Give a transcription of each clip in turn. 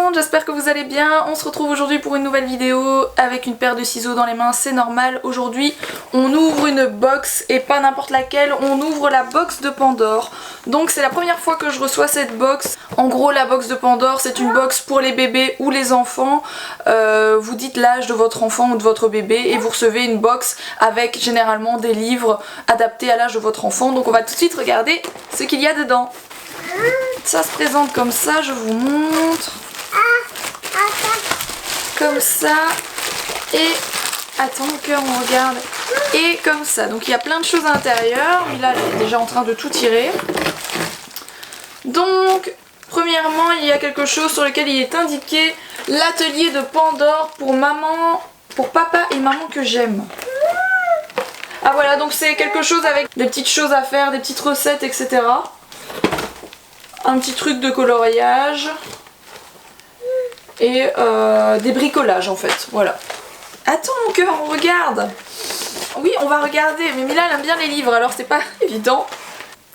monde, j'espère que vous allez bien. On se retrouve aujourd'hui pour une nouvelle vidéo avec une paire de ciseaux dans les mains, c'est normal. Aujourd'hui on ouvre une box et pas n'importe laquelle, on ouvre la box de Pandore. Donc c'est la première fois que je reçois cette box. En gros la box de Pandore c'est une box pour les bébés ou les enfants. Vous dites l'âge de votre enfant ou de votre bébé et vous recevez une box avec généralement des livres adaptés à l'âge de votre enfant. Donc on va tout de suite regarder ce qu'il y a dedans. Ça se présente comme ça, je vous montre. Comme ça. Et attends mon cœur, on regarde. Et comme ça. Donc il y a plein de choses à l'intérieur. Mila est déjà en train de tout tirer. Donc premièrement il y a quelque chose sur lequel il est indiqué l'atelier de Pandore pour maman, pour papa et maman que j'aime. Ah voilà, donc c'est quelque chose avec des petites choses à faire, des petites recettes, etc. Un petit truc de coloriage et des bricolages en fait, voilà. Attends mon cœur, on regarde. Oui, on va regarder, mais Mila elle aime bien les livres alors c'est pas évident.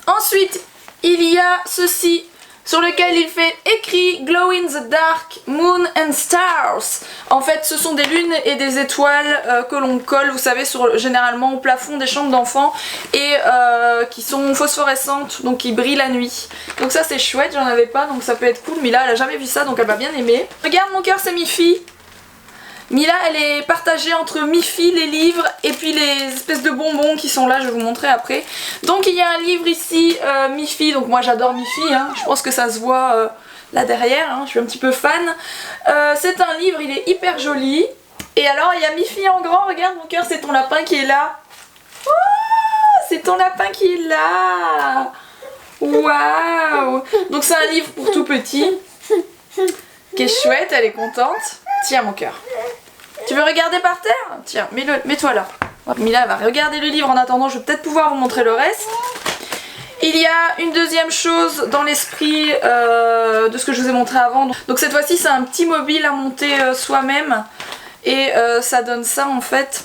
Ensuite, il y a ceci sur lequel il fait écrit Glow in the Dark, Moon and Stars. En fait ce sont des lunes et des étoiles que l'on colle, vous savez, généralement au plafond des chambres d'enfants et qui sont phosphorescentes, donc qui brillent la nuit. Donc ça c'est chouette, j'en avais pas, donc ça peut être cool. Mila elle a jamais vu ça, donc elle va bien aimer. Regarde mon cœur, c'est Miffy. Mila elle est partagée entre Miffy, les livres et puis les espèces de bonbons qui sont là, je vais vous montrer après. Donc il y a un livre ici, Miffy, donc moi j'adore Miffy, hein. Je pense que ça se voit là derrière, hein. Je suis un petit peu fan. C'est un livre, il est hyper joli. Et alors il y a Miffy en grand, regarde mon cœur, c'est ton lapin qui est là. Oh, c'est ton lapin qui est là. Waouh. Donc c'est un livre pour tout petit, qui est chouette, elle est contente. Tiens mon cœur. Tu veux regarder par terre? Tiens, mets-toi là. Mila va regarder le livre en attendant, je vais peut-être pouvoir vous montrer le reste. Il y a une deuxième chose dans l'esprit de ce que je vous ai montré avant. Donc cette fois-ci c'est un petit mobile à monter soi-même. Et ça donne ça en fait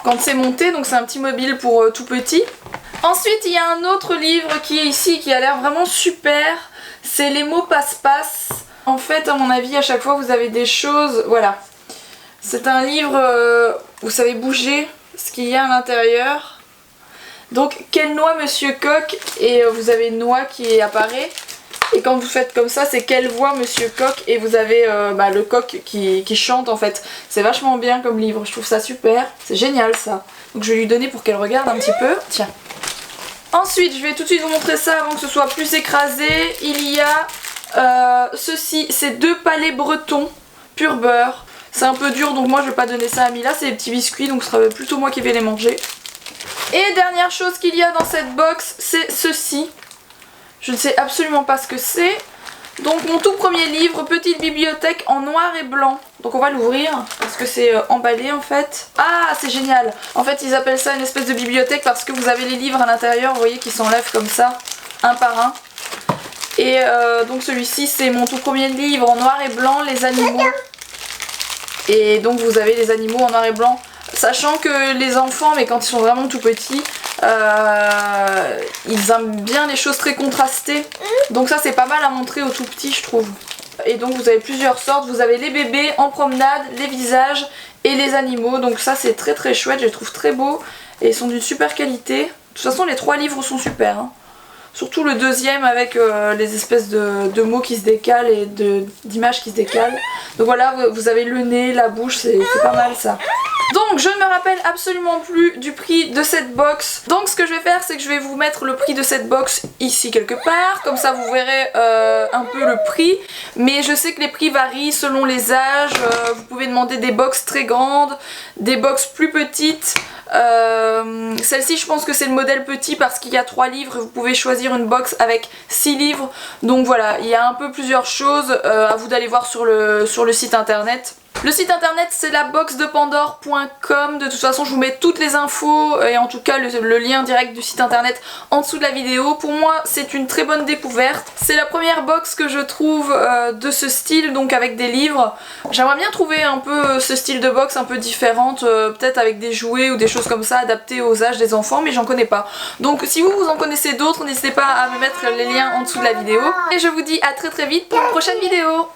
quand c'est monté, donc c'est un petit mobile pour tout petit. Ensuite il y a un autre livre qui est ici qui a l'air vraiment super. C'est Les mots passe-passe. En fait, à mon avis, à chaque fois vous avez des choses, voilà. C'est un livre, vous savez bouger ce qu'il y a à l'intérieur. Donc, quelle noix Monsieur Coq, et vous avez une noix qui apparaît. Et quand vous faites comme ça, c'est quelle voix Monsieur Coq, et vous avez le coq qui chante en fait. C'est vachement bien comme livre, je trouve ça super. C'est génial ça. Donc je vais lui donner pour qu'elle regarde un petit peu. Tiens. Ensuite, je vais tout de suite vous montrer ça avant que ce soit plus écrasé. Il y a... ceci, c'est 2 palets bretons pur beurre. C'est un peu dur donc moi je vais pas donner ça à Mila, c'est des petits biscuits donc ce sera plutôt moi qui vais les manger. Et dernière chose qu'il y a dans cette box, c'est ceci. Je ne sais absolument pas ce que c'est. Donc mon tout premier livre, Petite bibliothèque en noir et blanc. Donc on va l'ouvrir parce que c'est emballé en fait. Ah c'est génial. En fait ils appellent ça une espèce de bibliothèque parce que vous avez les livres à l'intérieur, vous voyez, qui s'enlèvent comme ça, un par un. Et donc celui-ci c'est mon tout premier livre en noir et blanc, les animaux. Et donc vous avez les animaux en noir et blanc. Sachant que les enfants, mais quand ils sont vraiment tout petits, ils aiment bien les choses très contrastées. Donc ça c'est pas mal à montrer aux tout petits je trouve. Et donc vous avez plusieurs sortes, vous avez les bébés en promenade, les visages et les animaux. Donc ça c'est très très chouette, je les trouve très beaux. Et ils sont d'une super qualité. De toute façon les 3 livres sont super, hein. Surtout le deuxième avec les espèces de mots qui se décalent et d'images qui se décalent. Donc voilà, vous avez le nez, la bouche, c'est pas mal ça. Donc je ne me rappelle absolument plus du prix de cette box. Donc ce que je vais faire c'est que je vais vous mettre le prix de cette box ici quelque part. Comme ça vous verrez un peu le prix. Mais je sais que les prix varient selon les âges. Vous pouvez demander des box très grandes, des box plus petites. Celle-ci je pense que c'est le modèle petit parce qu'il y a 3 livres. Vous pouvez choisir une box avec 6 livres. Donc voilà, il y a un peu plusieurs choses. À vous d'aller voir sur le site internet. Le site internet c'est laboxdepandore.com. De toute façon je vous mets toutes les infos et en tout cas le lien direct du site internet en dessous de la vidéo. Pour moi c'est une très bonne découverte. C'est la première box que je trouve de ce style, donc avec des livres. J'aimerais bien trouver un peu ce style de box un peu différente, peut-être avec des jouets ou des choses comme ça adaptées aux âges des enfants, mais j'en connais pas. Donc si vous en connaissez d'autres, n'hésitez pas à me mettre les liens en dessous de la vidéo. Et je vous dis à très vite pour une prochaine vidéo.